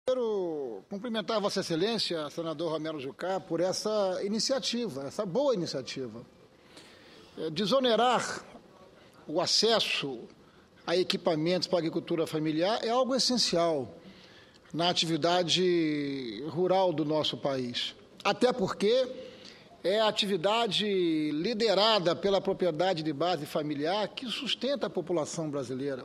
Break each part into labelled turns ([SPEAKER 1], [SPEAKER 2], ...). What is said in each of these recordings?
[SPEAKER 1] Quero cumprimentar Vossa Excelência, senador Romero Jucá, por essa iniciativa, essa boa iniciativa. Desonerar o acesso a equipamentos para a agricultura familiar é algo essencial na atividade rural do nosso país. Até porque é a atividade liderada pela propriedade de base familiar que sustenta a população brasileira.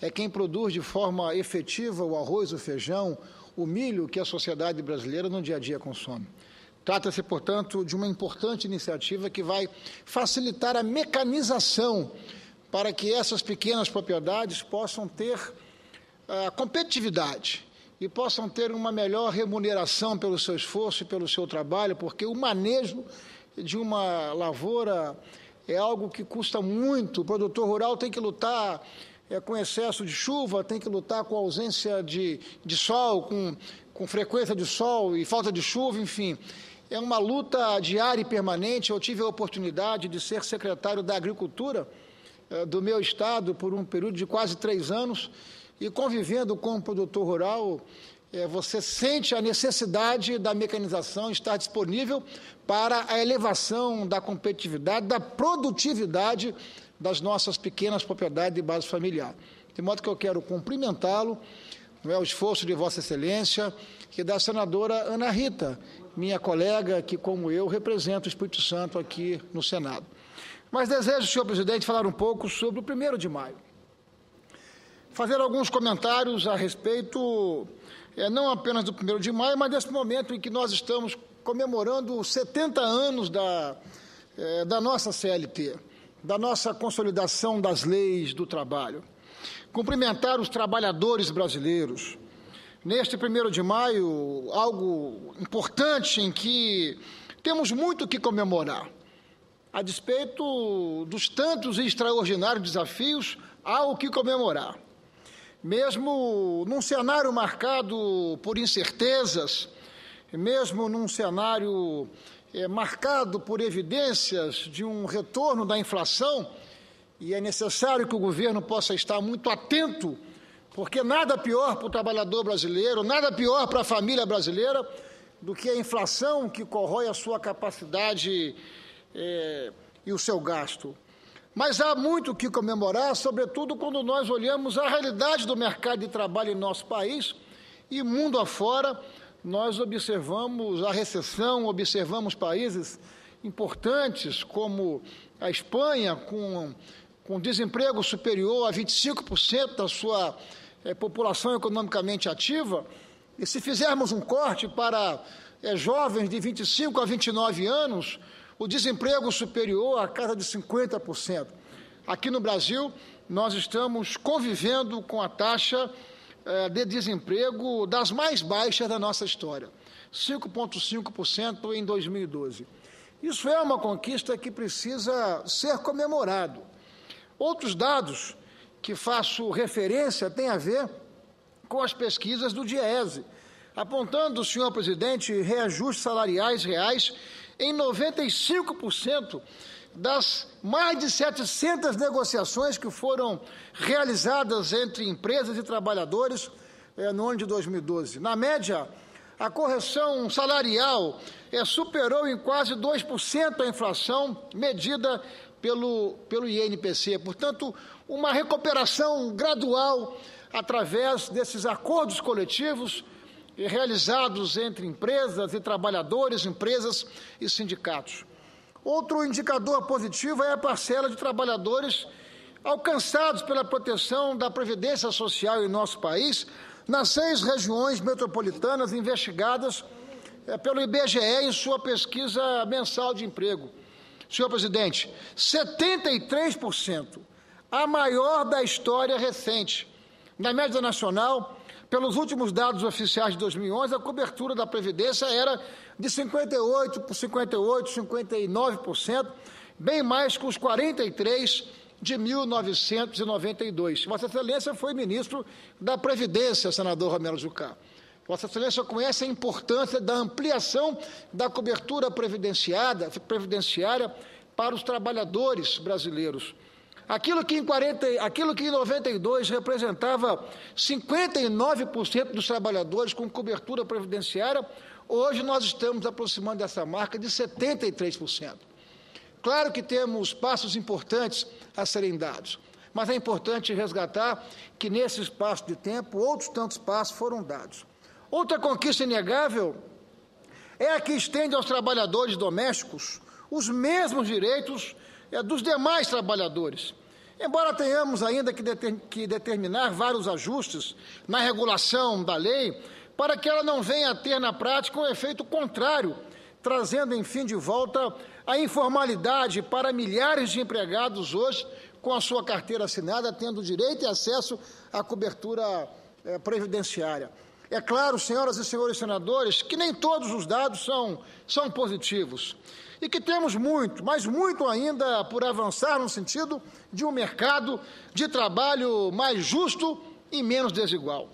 [SPEAKER 1] É quem produz de forma efetiva o arroz, o feijão, o milho que a sociedade brasileira no dia a dia consome. Trata-se, portanto, de uma importante iniciativa que vai facilitar a mecanização para que essas pequenas propriedades possam ter competitividade e possam ter uma melhor remuneração pelo seu esforço e pelo seu trabalho, porque o manejo de uma lavoura é algo que custa muito. O produtor rural tem que lutar com excesso de chuva, tem que lutar com ausência de sol, com frequência de sol e falta de chuva, enfim. É uma luta diária e permanente. Eu tive a oportunidade de ser secretário da Agricultura do meu estado por um período de quase 3 anos, e convivendo com o produtor rural, você sente a necessidade da mecanização estar disponível para a elevação da competitividade, da produtividade das nossas pequenas propriedades de base familiar. De modo que eu quero cumprimentá-lo, o esforço de Vossa Excelência e da senadora Ana Rita, minha colega, que, como eu, representa o Espírito Santo aqui no Senado. Mas desejo, senhor presidente, falar um pouco sobre o 1º de maio. Fazer alguns comentários a respeito, não apenas do 1º de maio, mas desse momento em que nós estamos comemorando os 70 anos da nossa CLT, da nossa consolidação das leis do trabalho. Cumprimentar os trabalhadores brasileiros. Neste 1º de maio, algo importante em que temos muito o que comemorar. A despeito dos tantos e extraordinários desafios, há o que comemorar. Mesmo num cenário marcado por incertezas, mesmo num cenário marcado por evidências de um retorno da inflação, e é necessário que o governo possa estar muito atento, porque nada pior para o trabalhador brasileiro, nada pior para a família brasileira do que a inflação que corrói a sua capacidade e o seu gasto. Mas há muito o que comemorar, sobretudo quando nós olhamos a realidade do mercado de trabalho em nosso país e mundo afora. Nós observamos a recessão, observamos países importantes como a Espanha, com desemprego superior a 25% da sua população economicamente ativa, e se fizermos um corte para jovens de 25 a 29 anos, o desemprego superior a casa de 50%. Aqui no Brasil, nós estamos convivendo com a taxa de desemprego das mais baixas da nossa história, 5,5% em 2012. Isso é uma conquista que precisa ser comemorado. Outros dados que faço referência têm a ver com as pesquisas do DIEESE, apontando, senhor presidente, reajustes salariais reais em 95% das mais de 700 negociações que foram realizadas entre empresas e trabalhadores no ano de 2012. Na média, a correção salarial superou em quase 2% a inflação medida pelo INPC. Portanto, uma recuperação gradual através desses acordos coletivos realizados entre empresas e trabalhadores, empresas e sindicatos. Outro indicador positivo é a parcela de trabalhadores alcançados pela proteção da Previdência Social em nosso país, nas 6 regiões metropolitanas investigadas pelo IBGE em sua pesquisa mensal de emprego. Senhor presidente, 73%, a maior da história recente. Na média nacional, pelos últimos dados oficiais de 2011, a cobertura da Previdência era de 59%, bem mais que os 43% de 1992. Vossa Excelência foi ministro da Previdência, senador Romero Jucá. Vossa Excelência conhece a importância da ampliação da cobertura previdenciária para os trabalhadores brasileiros. Aquilo que em 92 representava 59% dos trabalhadores com cobertura previdenciária, hoje nós estamos aproximando dessa marca de 73%. Claro que temos passos importantes a serem dados, mas é importante resgatar que nesse espaço de tempo, outros tantos passos foram dados. Outra conquista inegável é a que estende aos trabalhadores domésticos os mesmos direitos dos demais trabalhadores. Embora tenhamos ainda que determinar vários ajustes na regulação da lei, para que ela não venha a ter na prática um efeito contrário, trazendo, enfim, de volta a informalidade para milhares de empregados hoje com a sua carteira assinada, tendo direito e acesso à cobertura previdenciária. É claro, senhoras e senhores senadores, que nem todos os dados são positivos e que temos muito, mas muito ainda por avançar no sentido de um mercado de trabalho mais justo e menos desigual.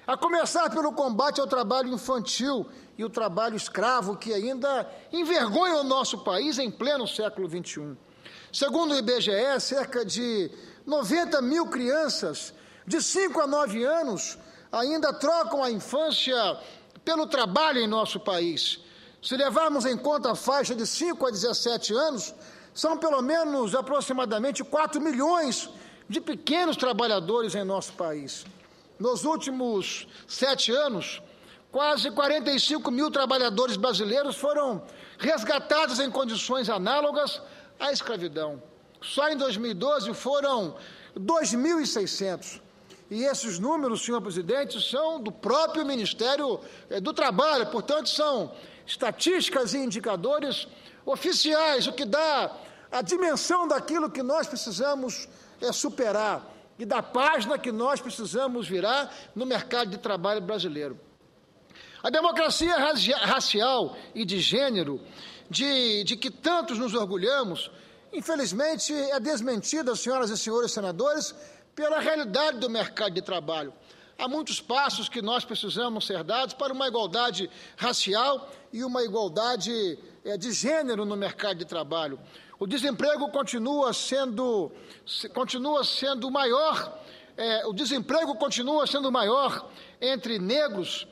[SPEAKER 1] A começar pelo combate ao trabalho infantil e o trabalho escravo, que ainda envergonha o nosso país em pleno século XXI. Segundo o IBGE, cerca de 90 mil crianças de 5 a 9 anos ainda trocam a infância pelo trabalho em nosso país. Se levarmos em conta a faixa de 5 a 17 anos, são pelo menos aproximadamente 4 milhões de pequenos trabalhadores em nosso país. Nos últimos 7 anos, quase 45 mil trabalhadores brasileiros foram resgatados em condições análogas à escravidão. Só em 2012 foram 2.600. E esses números, senhor presidente, são do próprio Ministério do Trabalho, portanto, são estatísticas e indicadores oficiais, o que dá a dimensão daquilo que nós precisamos superar e da página que nós precisamos virar no mercado de trabalho brasileiro. A democracia racial e de gênero, de que tantos nos orgulhamos, infelizmente é desmentida, senhoras e senhores senadores, pela realidade do mercado de trabalho. Há muitos passos que nós precisamos ser dados para uma igualdade racial e uma igualdade de gênero no mercado de trabalho. O desemprego continua sendo maior, entre negros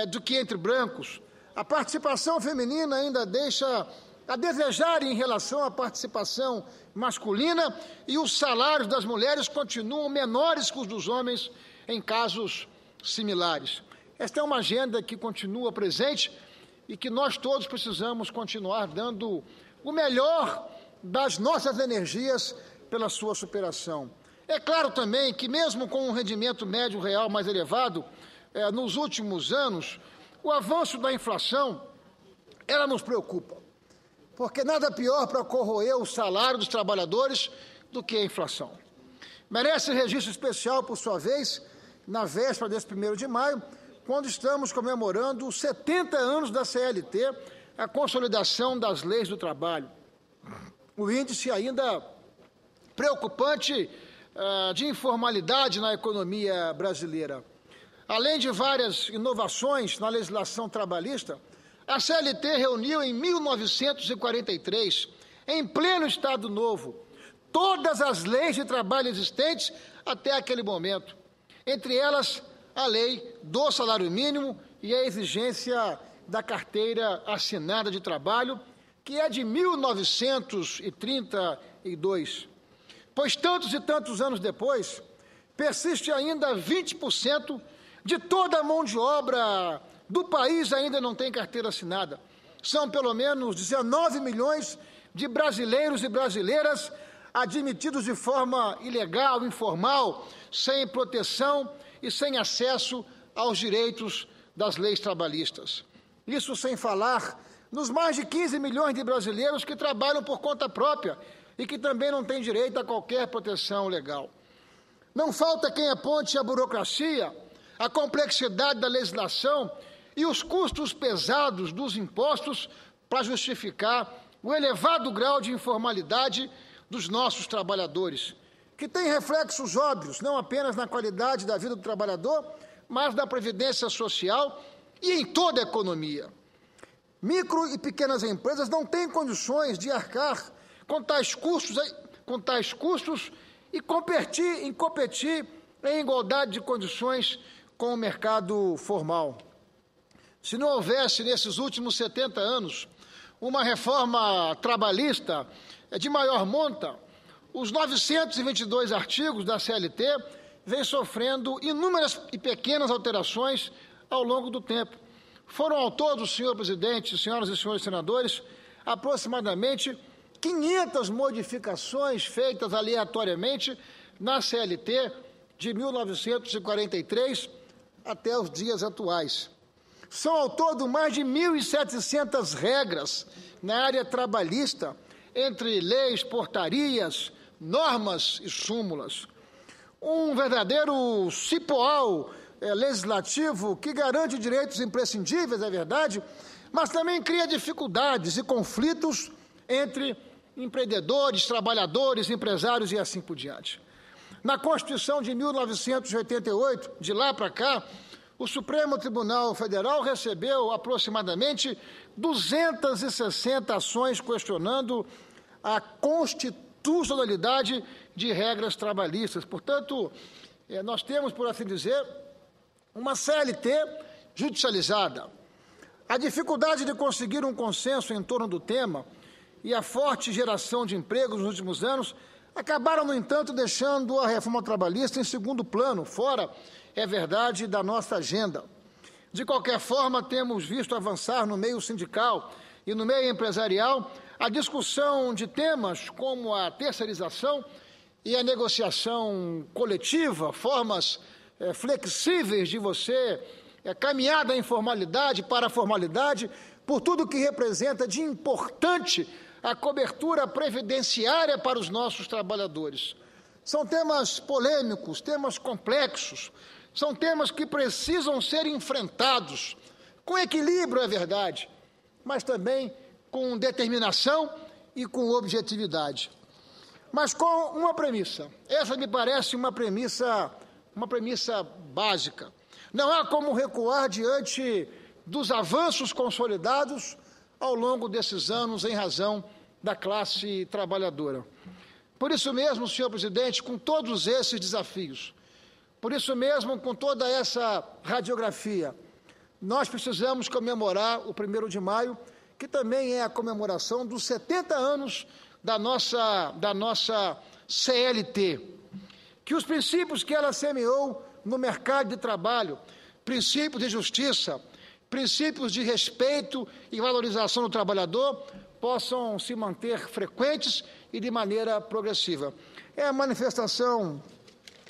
[SPEAKER 1] do que entre brancos. A participação feminina ainda deixa a desejar em relação à participação masculina e os salários das mulheres continuam menores que os dos homens em casos similares. Esta é uma agenda que continua presente e que nós todos precisamos continuar dando o melhor das nossas energias pela sua superação. É claro também que mesmo com um rendimento médio real mais elevado, nos últimos anos, o avanço da inflação, ela nos preocupa, porque nada pior para corroer o salário dos trabalhadores do que a inflação. Merece registro especial, por sua vez, na véspera desse 1º de maio, quando estamos comemorando os 70 anos da CLT, a consolidação das leis do trabalho. O índice ainda preocupante de informalidade na economia brasileira. Além de várias inovações na legislação trabalhista, a CLT reuniu em 1943, em pleno Estado Novo, todas as leis de trabalho existentes até aquele momento, entre elas a lei do salário mínimo e a exigência da carteira assinada de trabalho, que é de 1932. Pois tantos e tantos anos depois, persiste ainda 20% de toda a mão de obra do país ainda não tem carteira assinada. São pelo menos 19 milhões de brasileiros e brasileiras admitidos de forma ilegal, informal, sem proteção e sem acesso aos direitos das leis trabalhistas. Isso sem falar nos mais de 15 milhões de brasileiros que trabalham por conta própria e que também não têm direito a qualquer proteção legal. Não falta quem aponte a burocracia, a complexidade da legislação e os custos pesados dos impostos para justificar o elevado grau de informalidade dos nossos trabalhadores, que tem reflexos óbvios, não apenas na qualidade da vida do trabalhador, mas na previdência social e em toda a economia. Micro e pequenas empresas não têm condições de arcar com tais custos e competir em igualdade de condições com o mercado formal. Se não houvesse, nesses últimos 70 anos, uma reforma trabalhista de maior monta, os 922 artigos da CLT vêm sofrendo inúmeras e pequenas alterações ao longo do tempo. Foram ao todo, senhor presidente, senhoras e senhores senadores, aproximadamente 500 modificações feitas aleatoriamente na CLT de 1943 até os dias atuais. São ao todo mais de 1.700 regras na área trabalhista, entre leis, portarias, normas e súmulas. Um verdadeiro cipoal legislativo que garante direitos imprescindíveis, é verdade, mas também cria dificuldades e conflitos entre empreendedores, trabalhadores, empresários e assim por diante. Na Constituição de 1988, de lá para cá, o Supremo Tribunal Federal recebeu aproximadamente 260 ações questionando a constitucionalidade de regras trabalhistas. Portanto, nós temos, por assim dizer, uma CLT judicializada. A dificuldade de conseguir um consenso em torno do tema e a forte geração de empregos nos últimos anos acabaram, no entanto, deixando a reforma trabalhista em segundo plano, fora, é verdade, da nossa agenda. De qualquer forma, temos visto avançar no meio sindical e no meio empresarial a discussão de temas como a terceirização e a negociação coletiva, formas flexíveis de você caminhar da informalidade para a formalidade, por tudo que representa de importante a cobertura previdenciária para os nossos trabalhadores. São temas polêmicos, temas complexos, são temas que precisam ser enfrentados com equilíbrio, é verdade, mas também com determinação e com objetividade. Mas com uma premissa. Essa me parece uma premissa básica. Não há como recuar diante dos avanços consolidados ao longo desses anos em razão da classe trabalhadora. Por isso mesmo, senhor presidente, com todos esses desafios, por isso mesmo, com toda essa radiografia, nós precisamos comemorar o 1º de maio, que também é a comemoração dos 70 anos da nossa CLT. Que os princípios que ela semeou no mercado de trabalho, princípios de justiça, princípios de respeito e valorização do trabalhador, possam se manter frequentes e de maneira progressiva. É a manifestação,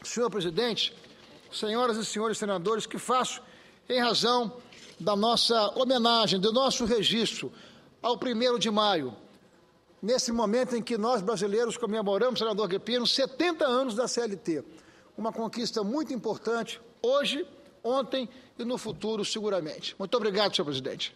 [SPEAKER 1] senhor presidente, senhoras e senhores senadores, que faço em razão da nossa homenagem, do nosso registro ao 1º de maio, nesse momento em que nós brasileiros comemoramos, senador Agripino, 70 anos da CLT. Uma conquista muito importante, hoje, ontem e no futuro, seguramente. Muito obrigado, senhor presidente.